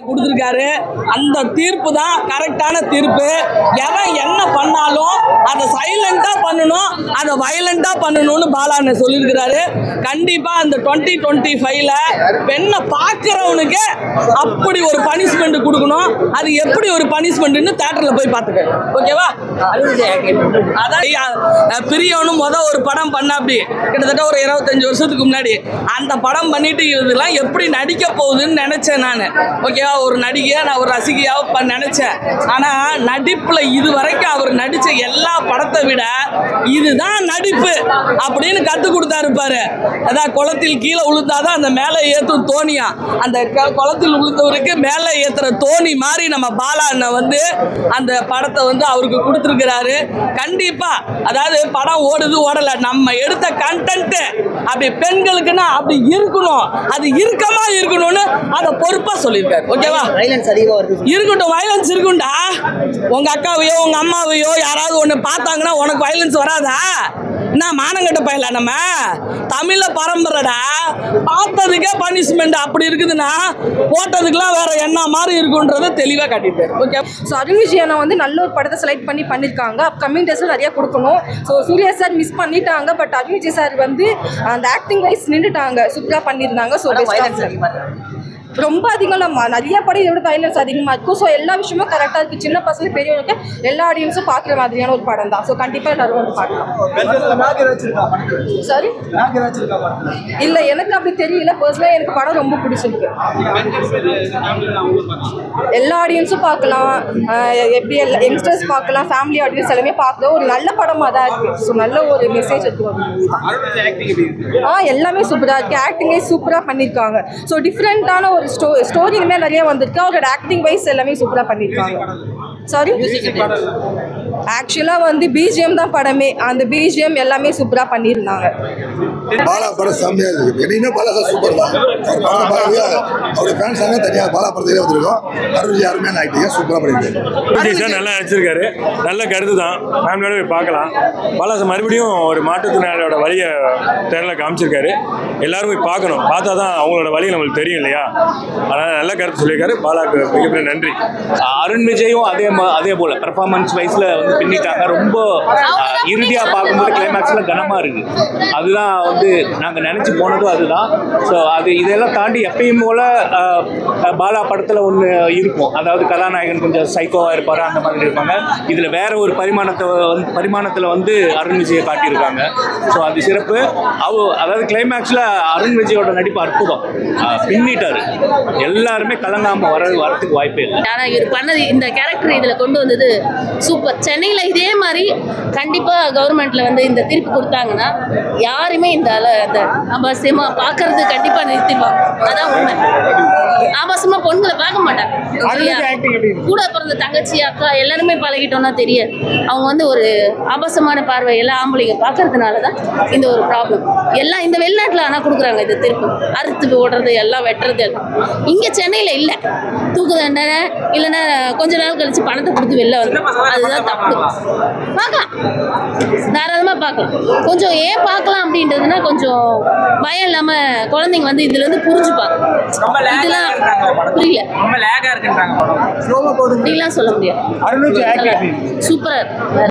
கொடுத்திருக்காரு. அந்த தீர்ப்பு தான் கரெக்டான தீர்ப்பு. எவன் என்ன பண்ணாலும் அதை சைலண்டா பண்ணணும், அதை வயலண்டா பண்ணணும்னு பாலாண்ண சொல்லியிருக்கிறாரு. கண்டிப்பா அந்த 2025ல பெண்ணை பார்க்கிறவனுக்கு அப்படி ஒரு பனிஷ்மெண்ட் கொடுக்கணும். அது எப்படி ஒரு பனிஷ்மெண்ட்னு தியேட்டர்ல போய் பார்த்துக்க. ஓகேவா? அதான் பிரியவனும் ஒரு படம் பண்ண அப்படி கிட்டத்தட்ட ஒரு 25 வருஷத்துக்கு முன்னாடி அந்த படம் பண்ணிட்டு இதெல்லாம் எப்படி நடிக்க போகுதுன்னு நினைச்சேன் நான். ஓகேவா? ஒரு நடிகையா நான் ஒரு ரசிகையாக நினைச்சேன். ஆனா நடிப்புல இது வரைக்கும் அவர் நடிச்ச எல்லா படத்தை விட இதுதான் நடிப்பு அப்படின்னு கத்து கொடுத்தாரு பாரு. அதான் குளத்தில் கீழே உளுத்தாதான் அந்த மேலே ஏற்றும் தோணியா, அந்த குளத்தில் உளுத்தவருக்கு மேலே ஏத்துற தோணி மாதிரி நம்ம பாலா அண்ணன் அந்த படத்தை அவருக்கு கொடுத்துருக்கிறாரு. கண்டிப்பா அதாவது படம் ஓடுது ஓடல, நம்ம எடுத்த கண்டென்ட் அப்படி பெண்களுக்குன்னா அப்படி இருக்கணும், அது இறுக்கமா இருக்கணும்னு அதை பொறுப்பா சொல்லியிருக்காரு. ஓகேவா? இருக்கட்டும், வயலன்ஸ் இருக்கும்டா. உங்க அக்காவையோ உங்க அம்மாவையோ யாராவது ஒண்ணு பார்த்தாங்கன்னா உனக்கு வயலன்ஸ் வராதா? என்ன மானங்கட்ட பயில? நம்ம தமிழ பரம்பரைடா, பார்த்ததுக்கே பனிஷ்மெண்ட் அப்படி இருக்குதுன்னா போட்டதுக்கெல்லாம் வேற என்ன மாதிரி இருக்குன்றத தெளிவா காட்டிட்டாரு. ஓகே. ஸோ அருண் விஜய் அண்ணா நல்ல ஒரு படத்தை செலக்ட் பண்ணியிருக்காங்க. அப்கமிங் டேஸ்ல நிறைய கொடுக்கணும். ஸோ சூர்யா சார் மிஸ் பண்ணிட்டாங்க, பட் அருண் விஜய் சார் அந்த ஆக்டிங் வைஸ் நின்றுட்டாங்க, சூப்பராக பண்ணியிருந்தாங்க. ஸோ ரொம்ப அதிகமாக நிறைய படம் இதோட வயலன்ஸ் அதிகமாக இருக்கும். ஸோ எல்லா விஷயமும் கரெக்டாக இருக்குது. சின்ன பசங்க பெரியவங்களுக்கு எல்லா ஆடியன்ஸும் பார்க்குற மாதிரியான ஒரு படம் தான். ஸோ கண்டிப்பாக எல்லாரும் பார்க்கலாம். சாரி, இல்லை எனக்கு அப்படி தெரியல. பர்சனலாக எனக்கு படம் ரொம்ப பிடிச்சிருக்கு. எல்லா ஆடியன்ஸும் பார்க்கலாம், எப்படி யங்ஸ்டர்ஸ் பார்க்கலாம், ஃபேமிலி ஆடியன்ஸ் எல்லாமே பார்க்கலாம். ஒரு நல்ல படமாக தான் இருக்குது. ஸோ நல்ல ஒரு மெசேஜ் இருக்குது. எல்லாமே சூப்பராக இருக்குது. ஆக்டிங்கே சூப்பராக பண்ணியிருக்காங்க. ஸோ டிஃப்ரெண்ட்டான ஒரு ஸ்டோரியுமே நிறைய வந்திருக்கு. அவரோட ஆக்டிங் வைஸ் எல்லாமே சூப்பராக பண்ணியிருக்காங்க. சாரி, ஆக்சுவலாக பிஜிஎம் தான் படமே. அந்த பிஜிஎம் எல்லாமே சூப்பராக பண்ணியிருந்தாங்க. பாலா படம் செம்மையாக இருக்குது. என்னையுமே பாலா சார் சூப்பர் தான். அவருடைய ஃபேன்ஸ் எல்லாம் தனியாக பாலா படத்திலே வந்திருக்கோம். அருண் அருமையான ஆக்டிங்காக சூப்பராக பண்ணியிருக்காரு. நல்லா நடிச்சிருக்காரு. நல்ல கருத்து தான், ஃபேமிலியோட போய் பார்க்கலாம். பாலா சார் மறுபடியும் ஒரு மாற்றுத்திறனாளியோட வழியை தேர்தலில் காமிச்சிருக்காரு. எல்லாரும் போய் பார்க்கணும், பார்த்தா தான் அவங்களோட வழி நம்மளுக்கு தெரியும் இல்லையா? அதனால் நல்ல கருத்து சொல்லியிருக்காரு. பாலாவுக்கு மிகப்பெரிய நன்றி. அருண் விஜயும் அதே போல் பெர்ஃபார்மன்ஸ் வைஸில் பின்னிட்டாங்க. ரொம்ப இறுதியாக பார்க்கும்போது கிளைமேக்ஸில் கனமாக இருக்குது. அதுதான் நாங்கள் நினச்சி போனதும் அதுதான். ஸோ இதெல்லாம் தாண்டி எப்பயும் போல் பாலா படத்தில் ஒன்று இருக்கும். அதாவது கதாநாயகன் கொஞ்சம் சைக்கோவாக இருப்பார், அந்த மாதிரி இருப்பாங்க. இதில் வேற ஒரு பரிமாணத்தில் அருண் விஜயை காட்டியிருக்காங்க. ஸோ அது சிறப்பு. அதாவது கிளைமேக்ஸில் அருண் விஜயோட நடிப்பு அற்புதம், பின்னிட்டார். எல்லாருமே கலங்காமல் வரதுக்கு வாய்ப்பே இல்லை. ஆனால் இவர் பண்ணது இந்த கேரக்டர் இதில் கொண்டு வந்தது சூப்பர். சென்னையில் இதே மாதிரி கண்டிப்பாக கவர்மெண்ட்டில் இந்த தீர்ப்பு கொடுத்தாங்கன்னா யாருமே இந்த ஆபாசமாக பார்க்கறது கண்டிப்பாக நிறுத்திடுவாங்க. அதான் உண்மை. ஆபாசமாக பொண்ணுங்களை பார்க்க மாட்டாங்க. கூட பிறந்த தங்கச்சி அக்கா எல்லாருமே பழகிட்டோம்னா தெரியாது. அவங்க ஒரு ஆபாசமான பார்வை எல்லா ஆம்பளைங்க பார்க்கறதுனால தான் இந்த ஒரு ப்ராப்ளம். எல்லாம் இந்த வெளிநாட்டில் ஆனால் கொடுக்குறாங்க இந்த தீர்ப்பு. அறுத்து ஓடுறது எல்லாம் வெட்டுறது எல்லாம். இங்கே சென்னையில் இல்லை. தூக்கு தண்டனை இல்லைன்னா கொஞ்ச நாள் கழிச்சு பணத்தை கொடுத்து வெளில வந்து, அதுதான் தப்பு. பார்க்கலாம், தாராளமாக பார்க்கலாம். கொஞ்சம் ஏன் பார்க்கலாம் அப்படின்றதுனா கொஞ்சம் பயம் இல்லாமல் குழந்தைங்க இதுல புரிஞ்சுப்பாங்க. இதெல்லாம் புரியல, அப்படிலாம் சொல்ல முடியாது. சூப்பராக